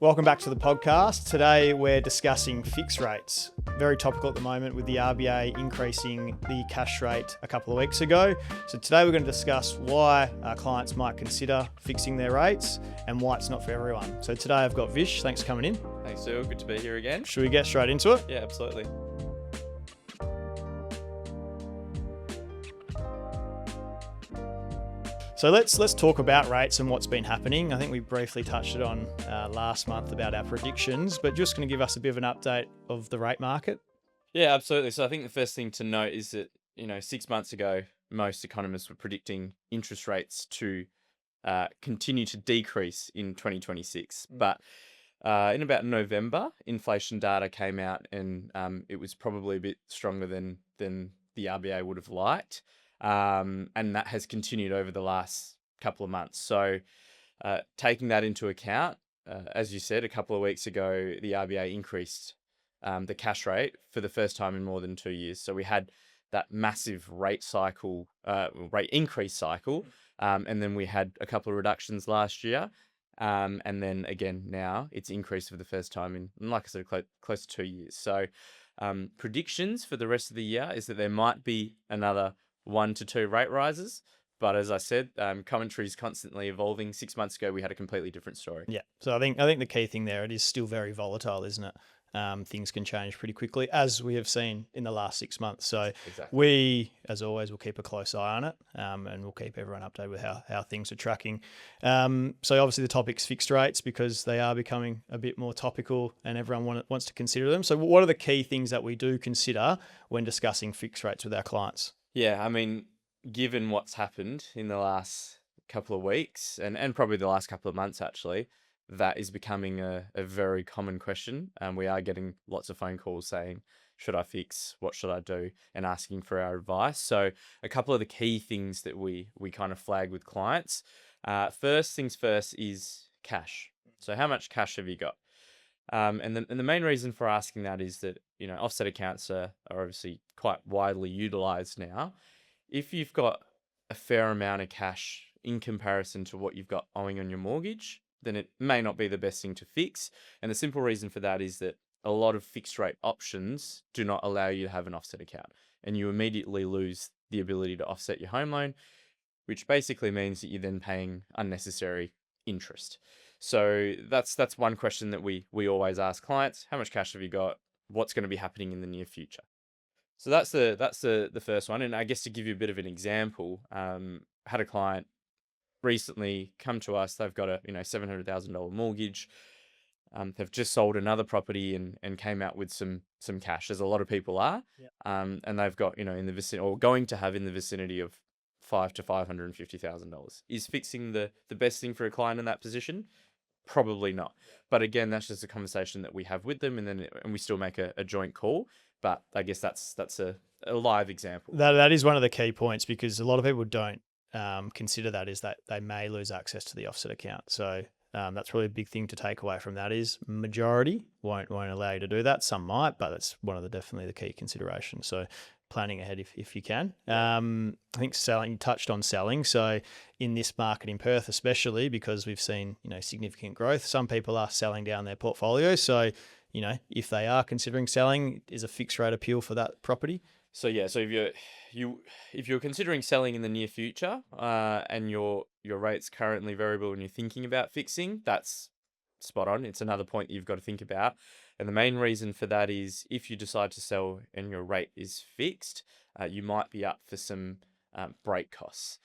Welcome back to the podcast. Today we're discussing fixed rates. Very topical at the moment with the RBA increasing the cash rate a couple of weeks ago. So today we're going to discuss why our clients might consider fixing their rates and why it's not for everyone. So today I've got Vish. Thanks for coming in. Thanks, Phil. Good to be here again. Should we get straight into it? Yeah, absolutely. So let's talk about rates and what's been happening. I think we briefly touched it on last month about our predictions, but just going to give us a bit of an update of the rate market. Yeah, absolutely. So I think the first thing to note is that, 6 months ago, most economists were predicting interest rates to continue to decrease in 2026. But in about November, inflation data came out and it was probably a bit stronger than the RBA would have liked. And that has continued over the last couple of months. So taking that into account, as you said, a couple of weeks ago, the RBA increased the cash rate for the first time in more than 2 years. So we had that massive rate increase cycle. And then we had a couple of reductions last year. And then again, now it's increased for the first time in, like I said, close to 2 years. So predictions for the rest of the year is that there might be another 1 to 2 rate rises. But as I said, commentary is constantly evolving. 6 months ago, we had a completely different story. Yeah. So I think the key thing there, it is still very volatile, isn't it? Things can change pretty quickly, as we have seen in the last 6 months. So Exactly. we, as always, will keep a close eye on it, and we'll keep everyone updated with how things are tracking. So obviously the topic's fixed rates because they are becoming a bit more topical and everyone wants to consider them. So what are the key things that we do consider when discussing fixed rates with our clients? Yeah, I mean, given what's happened in the last couple of weeks and probably the last couple of months, actually, that is becoming a very common question. We are getting lots of phone calls saying, should I fix? What should I do? And asking for our advice. So a couple of the key things that we kind of flag with clients. First things first is cash. So how much cash have you got? And the main reason for asking that is that, offset accounts are obviously quite widely utilized now. If you've got a fair amount of cash in comparison to what you've got owing on your mortgage, then it may not be the best thing to fix. And the simple reason for that is that a lot of fixed rate options do not allow you to have an offset account. And you immediately lose the ability to offset your home loan, which basically means that you're then paying unnecessary interest. So that's one question that we always ask clients. How much cash have you got? What's going to be happening in the near future? So that's the first one. And I guess to give you a bit of an example, had a client recently come to us. They've got a $700,000 mortgage. They've just sold another property and came out with some cash, as a lot of people are. Yep. And they've got in the vicinity, or going to have in the vicinity of $500,000 to $550,000. Is fixing the best thing for a client in that position? Probably not. But again, that's just a conversation that we have with them, and we still make a joint call. But I guess that's a live example. That is one of the key points, because a lot of people don't consider that, is that they may lose access to the offset account. So that's really a big thing to take away from that, is majority won't allow you to do that. Some might, but that's one of definitely the key considerations. So planning ahead if you can. I think selling, you touched on selling. So in this market in Perth, especially because we've seen significant growth, some people are selling down their portfolio. So if they are considering selling, is a fixed rate appeal for that property? So yeah, so if you're considering selling in the near future, and your rate's currently variable and you're thinking about fixing, that's spot on. It's another point that you've got to think about. And the main reason for that is if you decide to sell and your rate is fixed, you might be up for some break costs.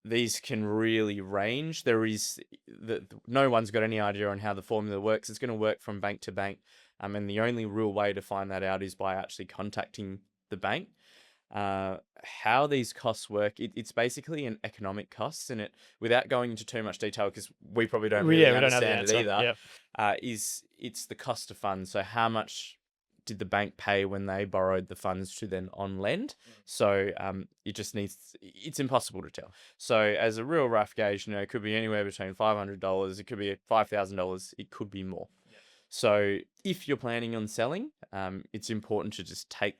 These can really range. No one's got any idea on how the formula works. It's going to work from bank to bank. And the only real way to find that out is by actually contacting the bank. How these costs work, it's basically an economic cost, and without going into too much detail, because we probably don't really understand it either, it's the cost of funds. So how much did the bank pay when they borrowed the funds to then on lend? So it's impossible to tell. So as a real rough gauge, it could be anywhere between $500, it could be $5,000, it could be more. So if you're planning on selling, it's important to just take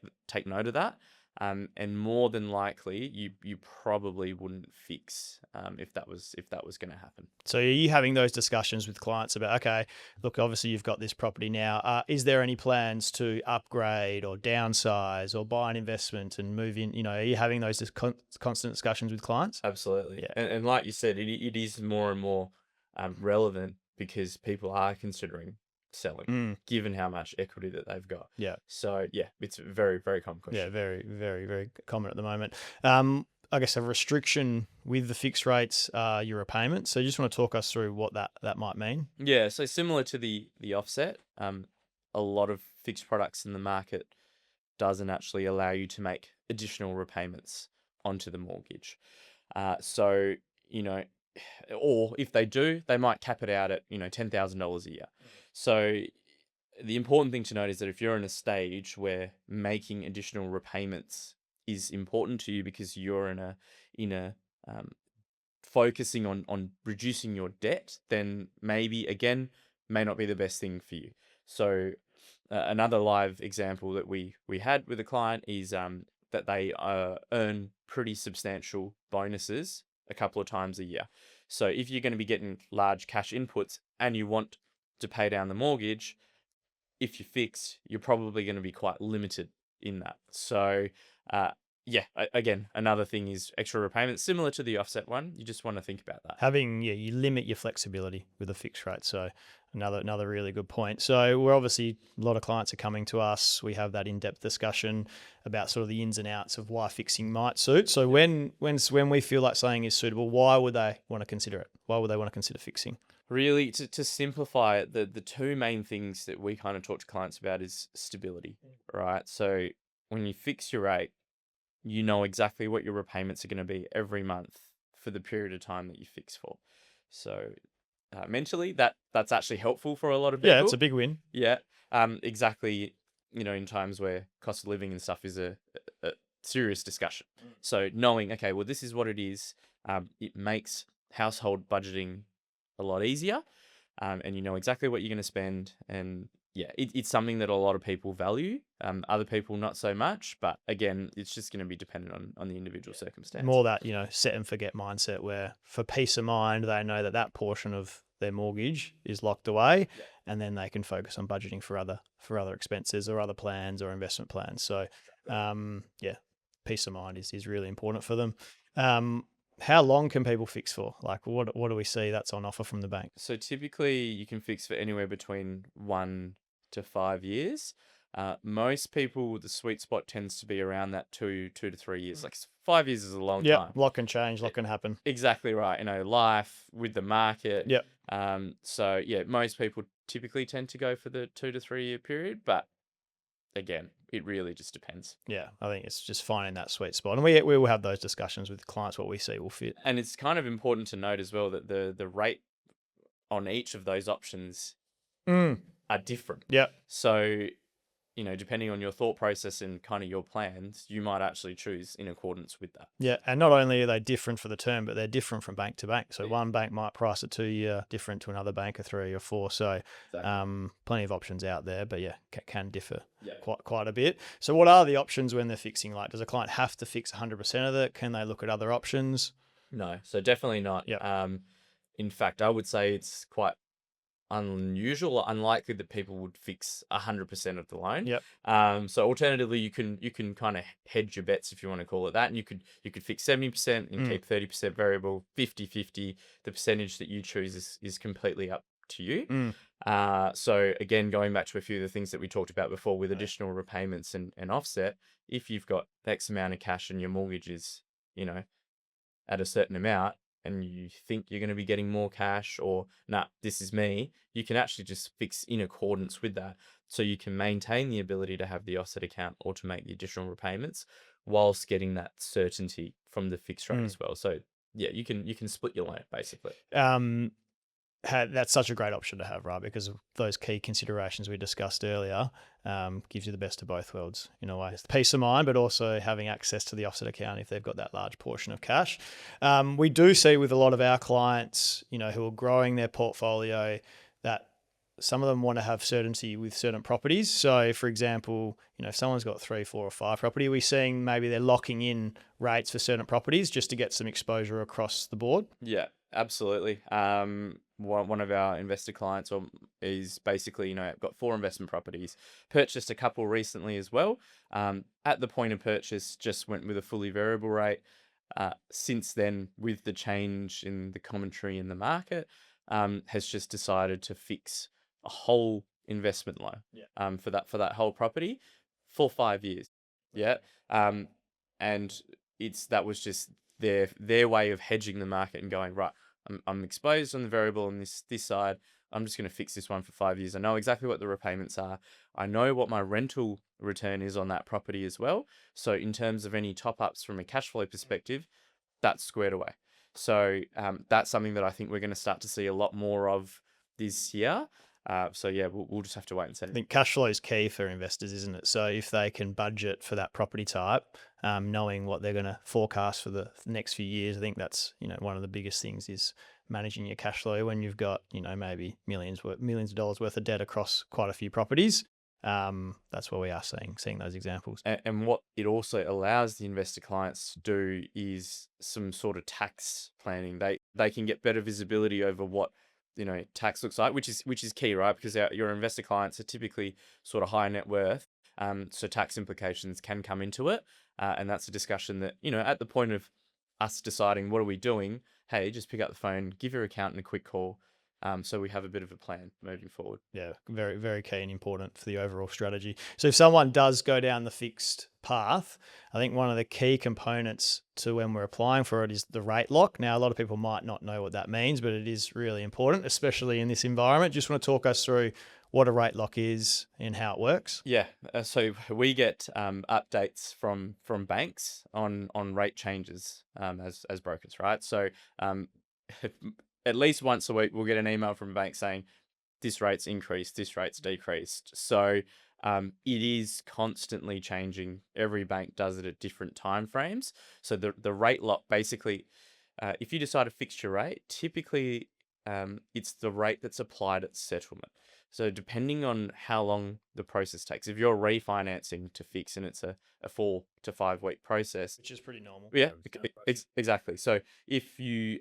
note of that. And more than likely, you probably wouldn't fix if that was going to happen. So are you having those discussions with clients about, okay, look, obviously you've got this property now. Is there any plans to upgrade or downsize or buy an investment and move in? Are you having those constant discussions with clients? Absolutely. Yeah. And like you said, it is more and more relevant because people are considering selling, given how much equity that they've got. Yeah. So yeah, it's a very, very common question. Yeah, very, very, very common at the moment. I guess a restriction with the fixed rates are your repayments. So you just want to talk us through what that might mean? Yeah, so similar to the offset, a lot of fixed products in the market doesn't actually allow you to make additional repayments onto the mortgage. So, or if they do, they might cap it out at, $10,000 a year. So the important thing to note is that if you're in a stage where making additional repayments is important to you because you're in a focusing on reducing your debt, then maybe again may not be the best thing for you. So another live example that we had with a client is that they earn pretty substantial bonuses a couple of times a year. So if you're going to be getting large cash inputs and you want to pay down the mortgage, if you fix, you're probably going to be quite limited in that. So yeah, again, another thing is extra repayments, similar to the offset one. You just want to think about that. You limit your flexibility with a fixed rate. So another really good point. So we're obviously, a lot of clients are coming to us. We have that in-depth discussion about sort of the ins and outs of why fixing might suit. So when we feel like something is suitable, why would they want to consider it? Why would they want to consider fixing? Really, to simplify it, the two main things that we kind of talk to clients about is stability, right? So when you fix your rate, you know exactly what your repayments are going to be every month for the period of time that you fix for. So mentally, that's actually helpful for a lot of people. Yeah, it's a big win. Yeah, exactly. In times where cost of living and stuff is a serious discussion. So knowing, okay, well, this is what it is. It makes household budgeting a lot easier, and you know exactly what you're going to spend. And yeah, it's something that a lot of people value. Other people not so much, but again, it's just going to be dependent on the individual circumstance. More that, set and forget mindset where for peace of mind, they know that portion of their mortgage is locked away, and then they can focus on budgeting for other expenses or other plans or investment plans. So yeah, peace of mind is really important for them. How long can people fix for? Like what do we see that's on offer from the bank? So typically you can fix for anywhere between 1 to 5 years. Most people, the sweet spot tends to be around that 2 to 3 years. Like 5 years is a long time. Lot can change, lot can happen. Exactly right. Life with the market. Yep. So yeah, most people typically tend to go for the 2 to 3 year period, but again, it really just depends. Yeah, I think it's just finding that sweet spot, and we will have those discussions with clients. What we see will fit, and it's kind of important to note as well that the rate on each of those options are different. Yeah. So depending on your thought process and kind of your plans, you might actually choose in accordance with that. Yeah, and not only are they different for the term, but they're different from bank to bank. So one bank might price a 2-year different to another bank, a 3 or 4. So plenty of options out there, but yeah, can differ quite a bit. So what are the options when they're fixing? Like, does a client have to fix 100% of it? Can they look at other options? No, so definitely not. Yeah. In fact, I would say it's quite unusual or unlikely that people would fix 100% of the loan. Yep. So alternatively, you can kind of hedge your bets, if you want to call it that, and you could fix 70% and keep 30% variable, 50-50. The percentage that you choose is completely up to you. So again, going back to a few of the things that we talked about before with additional repayments and offset, if you've got X amount of cash and your mortgage is, at a certain amount, and you think you're going to be getting more cash, or this is me, you can actually just fix in accordance with that. So you can maintain the ability to have the offset account or to make the additional repayments whilst getting that certainty from the fixed rate as well. So yeah, you can split your loan basically. That's such a great option to have, right? Because of those key considerations we discussed earlier, gives you the best of both worlds in a way. It's peace of mind, but also having access to the offset account if they've got that large portion of cash. We do see with a lot of our clients, who are growing their portfolio, that some of them want to have certainty with certain properties. So for example, if someone's got 3, 4 or 5 property, we're seeing maybe they're locking in rates for certain properties just to get some exposure across the board. Yeah, absolutely. One of our investor clients is basically, got 4 investment properties, purchased a couple recently as well. At the point of purchase, just went with a fully variable rate. Since then, with the change in the commentary in the market, has just decided to fix a whole investment loan for that whole property for 5 years. Yeah. And that was just their way of hedging the market and going, right, I'm exposed on the variable on this side. I'm just going to fix this one for 5 years. I know exactly what the repayments are. I know what my rental return is on that property as well. So in terms of any top ups from a cash flow perspective, that's squared away. So that's something that I think we're going to start to see a lot more of this year. So yeah, we'll just have to wait and see. I think cash flow is key for investors, isn't it? So if they can budget for that property type, knowing what they're going to forecast for the next few years, I think that's one of the biggest things is managing your cash flow when you've got maybe millions of dollars worth of debt across quite a few properties. That's what we are seeing those examples. And what it also allows the investor clients to do is some sort of tax planning. They can get better visibility over what tax looks like, which is key, right? Because your investor clients are typically sort of high net worth, so tax implications can come into it, and that's a discussion that at the point of us deciding what are we doing, hey, just pick up the phone, give your accountant a quick call, so we have a bit of a plan moving forward. Yeah, very, very key and important for the overall strategy. So if someone does go down the fixed path, I think one of the key components to when we're applying for it is the rate lock. Now, a lot of people might not know what that means, but it is really important, especially in this environment. Just want to talk us through what a rate lock is and how it works. Yeah, so we get updates from banks on rate changes as brokers, right? So at least once a week, we'll get an email from a bank saying this rate's increased, this rate's decreased. So it is constantly changing. Every bank does it at different time frames. So the rate lock, basically, if you decide to fix your rate, typically it's the rate that's applied at settlement. So depending on how long the process takes, if you're refinancing to fix and it's a 4 to 5 week process, which is pretty normal. Yeah, exactly. So if you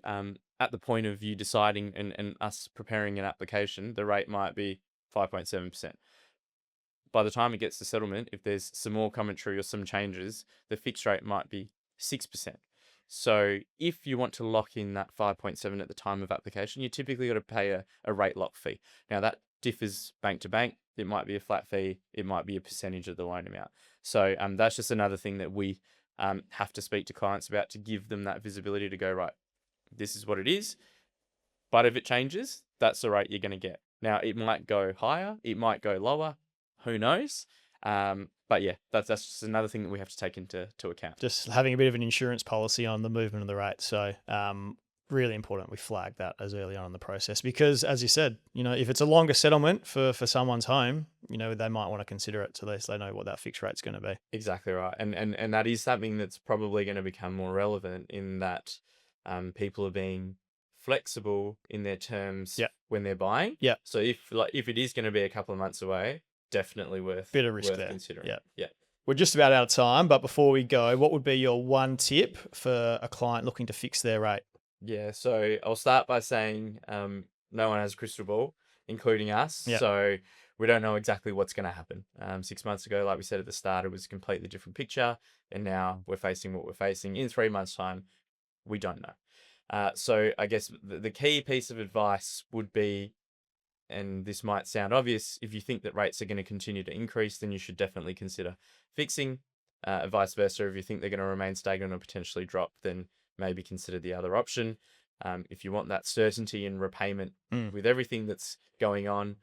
at the point of you deciding and us preparing an application, the rate might be 5.7%. By the time it gets to settlement, if there's some more commentary or some changes, the fixed rate might be 6%. So if you want to lock in that 5.7 at the time of application, you typically got to pay a rate lock fee. Now that differs bank to bank. It might be a flat fee. It might be a percentage of the loan amount. So that's just another thing that we have to speak to clients about to give them that visibility to go, right, this is what it is. But if it changes, that's the rate you're going to get. Now, it might go higher. It might go lower. Who knows? But yeah, that's just another thing that we have to take into account. Just having a bit of an insurance policy on the movement of the rate. So really important we flag that as early on in the process, because as you said, if it's a longer settlement for someone's home, they might want to consider it so at least they know what that fixed rate's going to be. Exactly right. And that is something that's probably going to become more relevant in that people are being flexible in their terms when they're buying. Yeah. So if it is going to be a couple of months away, definitely worth bit of risk there. Considering. Yeah. We're just about out of time, but before we go, what would be your one tip for a client looking to fix their rate? Yeah, so I'll start by saying no one has a crystal ball, including us. Yeah. So we don't know exactly what's going to happen. 6 months ago, like we said at the start, it was a completely different picture. And now we're facing what we're facing. In 3 months' time, we don't know. So I guess the key piece of advice would be, and this might sound obvious, if you think that rates are going to continue to increase, then you should definitely consider fixing. Vice versa, if you think they're going to remain stagnant or potentially drop, then maybe consider the other option. If you want that certainty in repayment with everything that's going on,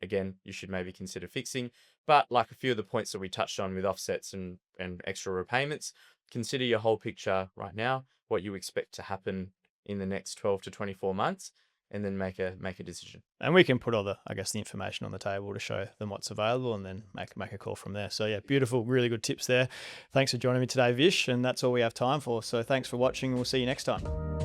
again, you should maybe consider fixing. But like a few of the points that we touched on with offsets and extra repayments, consider your whole picture right now, what you expect to happen in the next 12 to 24 months, and then make a decision. And we can put all the information on the table to show them what's available and then make a call from there. So yeah, beautiful, really good tips there. Thanks for joining me today, Vish, and that's all we have time for. So thanks for watching and we'll see you next time.